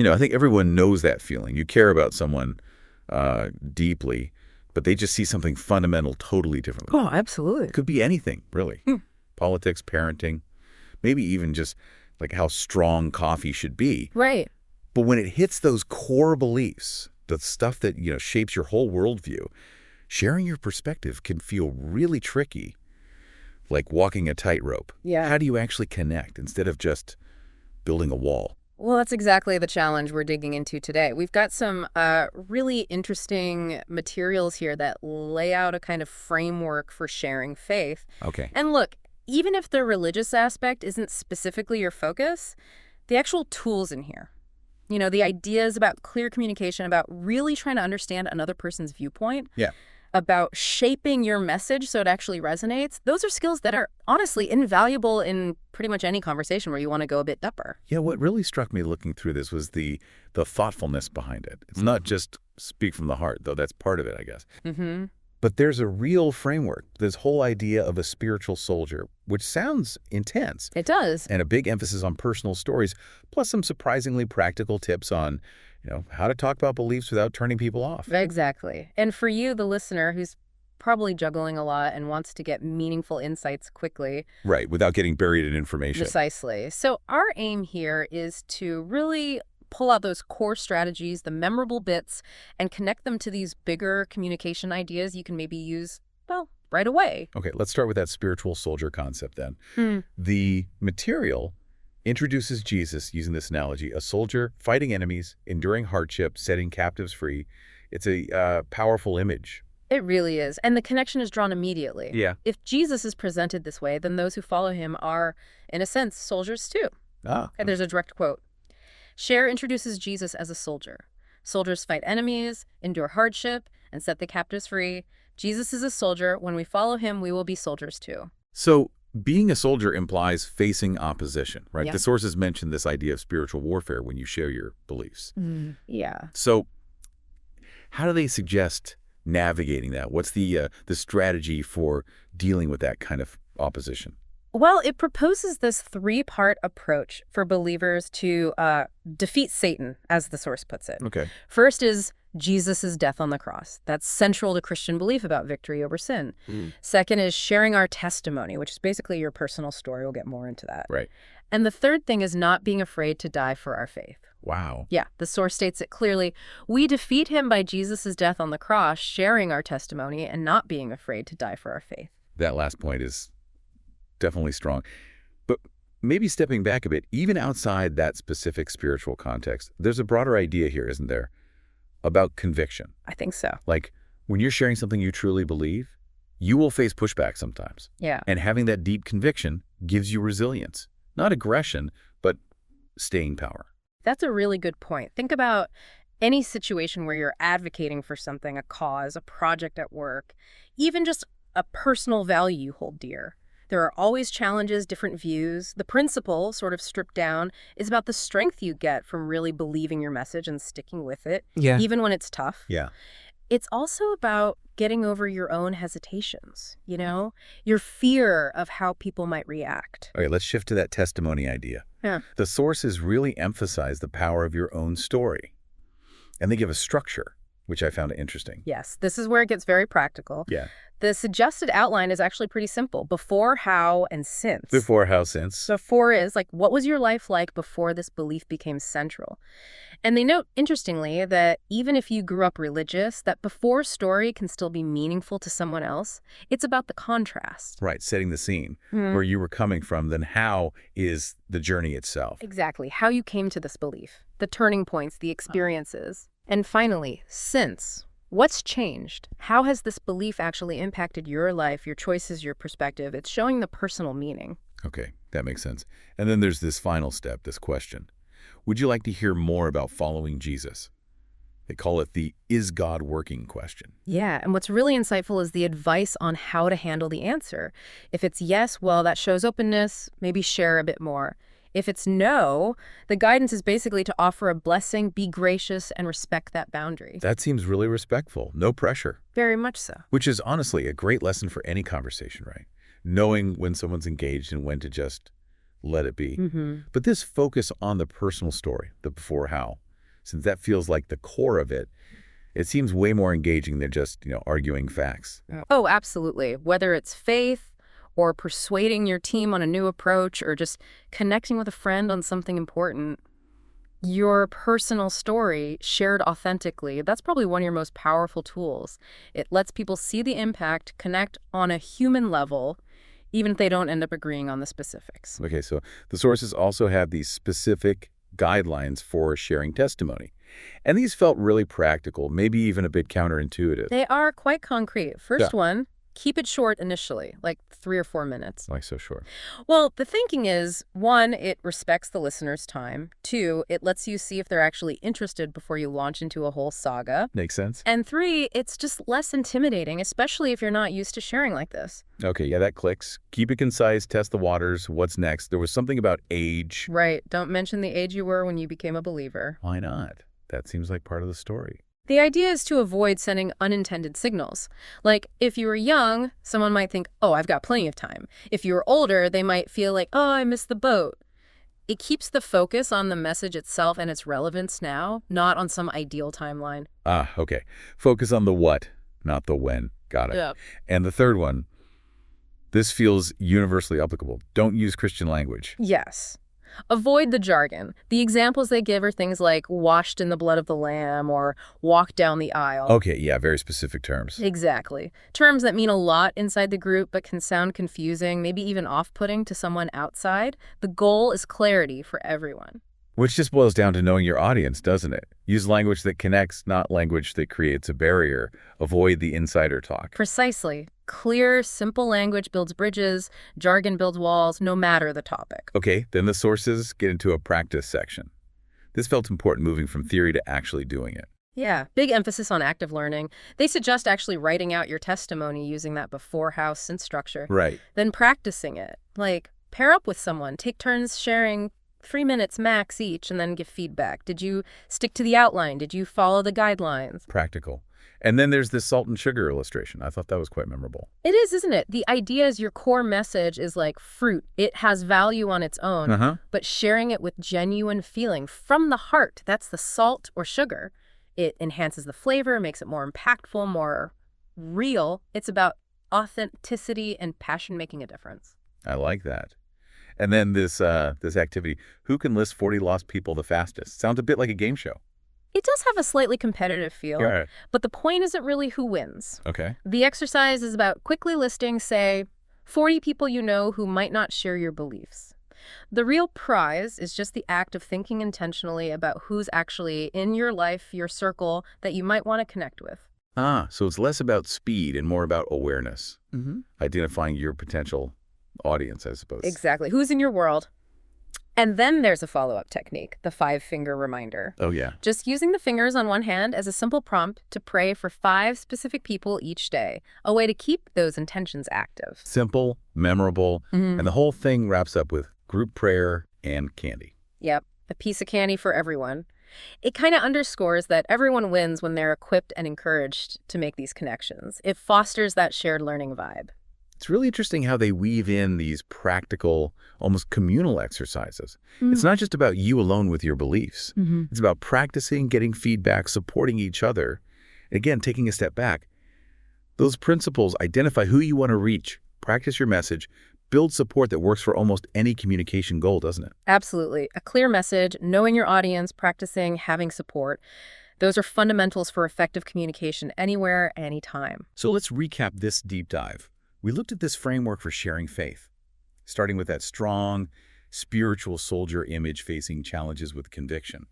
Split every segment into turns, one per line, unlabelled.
I think everyone knows that feeling. You care about someone deeply, but they just see something fundamental totally differently.
Oh, absolutely.
It could be anything, really. Politics, parenting, maybe even just like how strong coffee should be.
Right.
But when it hits those core beliefs, the stuff that, shapes your whole worldview, sharing your perspective can feel really tricky, like walking a tightrope.
Yeah.
How do you actually connect instead of just building a wall?
Well, that's exactly the challenge we're digging into today. We've got some really interesting materials here that lay out a kind of framework for sharing faith.
Okay.
And look, even if the religious aspect isn't specifically your focus, the actual tools in here, the ideas about clear communication, about really trying to understand another person's viewpoint,
Yeah.
about shaping your message so it actually resonates, those are skills that are honestly invaluable in pretty much any conversation where you want to go a bit deeper.
Yeah, what really struck me looking through this was the thoughtfulness behind it. It's not just speak from the heart, though that's part of it, I guess.
Mm-hmm.
But there's a real framework, this whole idea of a spiritual soldier, which sounds intense,
It does.
and a big emphasis on personal stories, plus some surprisingly practical tips on, how to talk about beliefs without turning people off.
Exactly. And for you, the listener, who's probably juggling a lot and wants to get meaningful insights quickly.
Right, without getting buried in information.
Precisely. So our aim here is to really pull out those core strategies, the memorable bits, and connect them to these bigger communication ideas you can maybe use, well, right away.
Okay, let's start with that spiritual soldier concept then. The material introduces Jesus, using this analogy, a soldier fighting enemies, enduring hardship, setting captives free. It's a powerful image.
It really is. And the connection is drawn immediately.
Yeah.
If Jesus is presented this way, then those who follow him are, in a sense, soldiers too. And there's a direct quote. Cher introduces Jesus as a soldier. Soldiers fight enemies, endure hardship, and set the captives free. Jesus is a soldier. When we follow him, we will be soldiers too.
So being a soldier implies facing opposition, right?
Yeah.
The sources mention this idea of spiritual warfare when you share your beliefs.
Yeah.
So how do they suggest navigating that? What's the strategy for dealing with that kind of opposition?
Well, it proposes this three-part approach for believers to defeat Satan, as the source puts it.
Okay.
First is Jesus' death on the cross. That's central to Christian belief about victory over sin. Second is sharing our testimony, which is basically your personal story. We'll get more into that.
Right.
And the third thing is not being afraid to die for our faith.
Wow.
Yeah, the source states it clearly. We defeat him by Jesus' death on the cross, sharing our testimony and not being afraid to die for our faith.
That last point is definitely strong. But maybe stepping back a bit, even outside that specific spiritual context, there's a broader idea here, isn't there, about conviction?
I think so.
Like, when you're sharing something you truly believe, you will face pushback sometimes.
Yeah.
And having that deep conviction gives you resilience. Not aggression, but staying power.
That's a really good point. Think about any situation where you're advocating for something, a cause, a project at work, even just a personal value you hold dear. There are always challenges, different views. The principle, sort of stripped down, is about the strength you get from really believing your message and sticking with it, even when it's tough.
Yeah.
It's also about getting over your own hesitations, your fear of how people might react.
Okay, let's shift to that testimony idea.
Yeah.
The sources really emphasize the power of your own story. And they give a structure, which I found interesting.
Yes, this is where it gets very practical.
Yeah.
The suggested outline is actually pretty simple. Before, how, and since.
Before, how, since.
Before is, what was your life like before this belief became central? And they note, interestingly, that even if you grew up religious, that before story can still be meaningful to someone else. It's about the contrast.
Right, setting the scene, where you were coming from, then how is the journey itself.
Exactly, how you came to this belief, the turning points, the experiences. And finally, since. What's changed? How has this belief actually impacted your life, your choices, your perspective? It's showing the personal meaning.
Okay, that makes sense. And then there's this final step, this question. Would you like to hear more about following Jesus? They call it the "Is God working?" question.
Yeah, and what's really insightful is the advice on how to handle the answer. If it's yes, well, that shows openness, maybe share a bit more. If it's no, the guidance is basically to offer a blessing, be gracious, and respect that boundary.
That seems really respectful. No pressure.
Very much so.
Which is honestly a great lesson for any conversation, right? Knowing when someone's engaged and when to just let it be. But this focus on the personal story, the before how, since that feels like the core of it, it seems way more engaging than just, arguing facts.
Oh, absolutely. Whether it's faith or persuading your team on a new approach or just connecting with a friend on something important, your personal story shared authentically, that's probably one of your most powerful tools. It lets people see the impact, connect on a human level, even if they don't end up agreeing on the specifics.
Okay, so the sources also have these specific guidelines for sharing testimony. And these felt really practical, maybe even a bit counterintuitive.
They are quite concrete. First
Yeah.
one, keep it short initially, like 3 or 4 minutes.
Like so short.
Well, the thinking is, 1, it respects the listener's time. 2, it lets you see if they're actually interested before you launch into a whole saga.
Makes sense?
And 3, it's just less intimidating, especially if you're not used to sharing like this.
Okay, yeah, that clicks. Keep it concise, test the waters. What's next? There was something about age.
Right. Don't mention the age you were when you became a believer.
Why not? That seems like part of the story.
The idea is to avoid sending unintended signals. Like, if you were young, someone might think, oh, I've got plenty of time. If you were older, they might feel like, oh, I missed the boat. It keeps the focus on the message itself and its relevance now, not on some ideal timeline.
Ah, okay. Focus on the what, not the when. Got it.
Yeah.
And the third one, this feels universally applicable. Don't use Christian language.
Yes. Avoid the jargon. The examples they give are things like washed in the blood of the lamb or walk down the aisle.
Okay, yeah, very specific terms.
Exactly. Terms that mean a lot inside the group but can sound confusing, maybe even off-putting to someone outside. The goal is clarity for everyone.
Which just boils down to knowing your audience, doesn't it? Use language that connects, not language that creates a barrier. Avoid the insider talk.
Precisely. Clear, simple language builds bridges, jargon builds walls, no matter the topic.
Okay, then the sources get into a practice section. This felt important, moving from theory to actually doing it.
Yeah, big emphasis on active learning. They suggest actually writing out your testimony using that before, how, since structure.
Right.
Then practicing it. Like, pair up with someone, take turns sharing 3 minutes max each, and then give feedback. Did you stick to the outline? Did you follow the guidelines?
Practical. And then there's this salt and sugar illustration. I thought that was quite memorable.
It is, isn't it? The idea is your core message is like fruit. It has value on its own, but sharing it with genuine feeling from the heart, that's the salt or sugar. It enhances the flavor, makes it more impactful, more real. It's about authenticity and passion making a difference.
I like that. And then this activity, who can list 40 lost people the fastest? Sounds a bit like a game show.
It does have a slightly competitive feel,
Yeah.
but the point isn't really who wins.
Okay.
The exercise is about quickly listing, say, 40 people you know who might not share your beliefs. The real prize is just the act of thinking intentionally about who's actually in your life, your circle, that you might want to connect with.
Ah, so it's less about speed and more about awareness. Identifying your potential audience, I suppose.
Exactly. Who's in your world? And then there's a follow-up technique, the 5-finger reminder.
Oh, yeah.
Just using the fingers on one hand as a simple prompt to pray for 5 specific people each day, a way to keep those intentions active.
Simple, memorable, and the whole thing wraps up with group prayer and candy.
Yep, a piece of candy for everyone. It kind of underscores that everyone wins when they're equipped and encouraged to make these connections. It fosters that shared learning vibe.
It's really interesting how they weave in these practical, almost communal exercises. It's not just about you alone with your beliefs. It's about practicing, getting feedback, supporting each other. And again, taking a step back. Those principles identify who you want to reach, practice your message, build support that works for almost any communication goal, doesn't it?
Absolutely. A clear message, knowing your audience, practicing, having support. Those are fundamentals for effective communication anywhere, anytime.
So let's recap this deep dive. We looked at this framework for sharing faith, starting with that strong, spiritual soldier image facing challenges with conviction.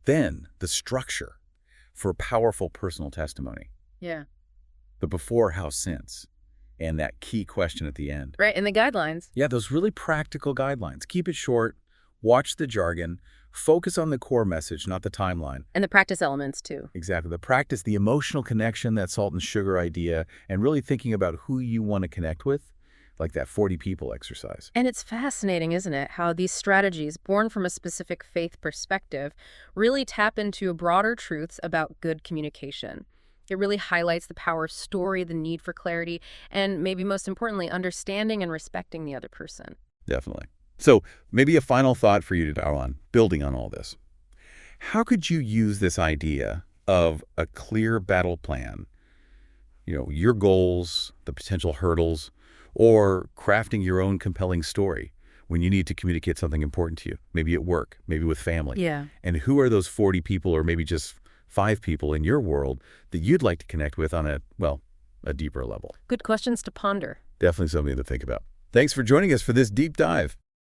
Then the structure for powerful personal testimony.
Yeah.
The before, how, since, and that key question at the end.
Right, and the guidelines.
Yeah, those really practical guidelines. Keep it short, watch the jargon, focus on the core message, not the timeline.
And the practice elements, too.
Exactly. The practice, the emotional connection, that salt and sugar idea, and really thinking about who you want to connect with, like that 40 people exercise.
And it's fascinating, isn't it, how these strategies, born from a specific faith perspective, really tap into broader truths about good communication. It really highlights the power of story, the need for clarity, and maybe most importantly, understanding and respecting the other person.
Definitely. So maybe a final thought for you to dial on, building on all this. How could you use this idea of a clear battle plan, your goals, the potential hurdles, or crafting your own compelling story when you need to communicate something important to you, maybe at work, maybe with family?
Yeah.
And who are those 40 people or maybe just 5 people in your world that you'd like to connect with on a deeper level?
Good questions to ponder.
Definitely something to think about. Thanks for joining us for this deep dive.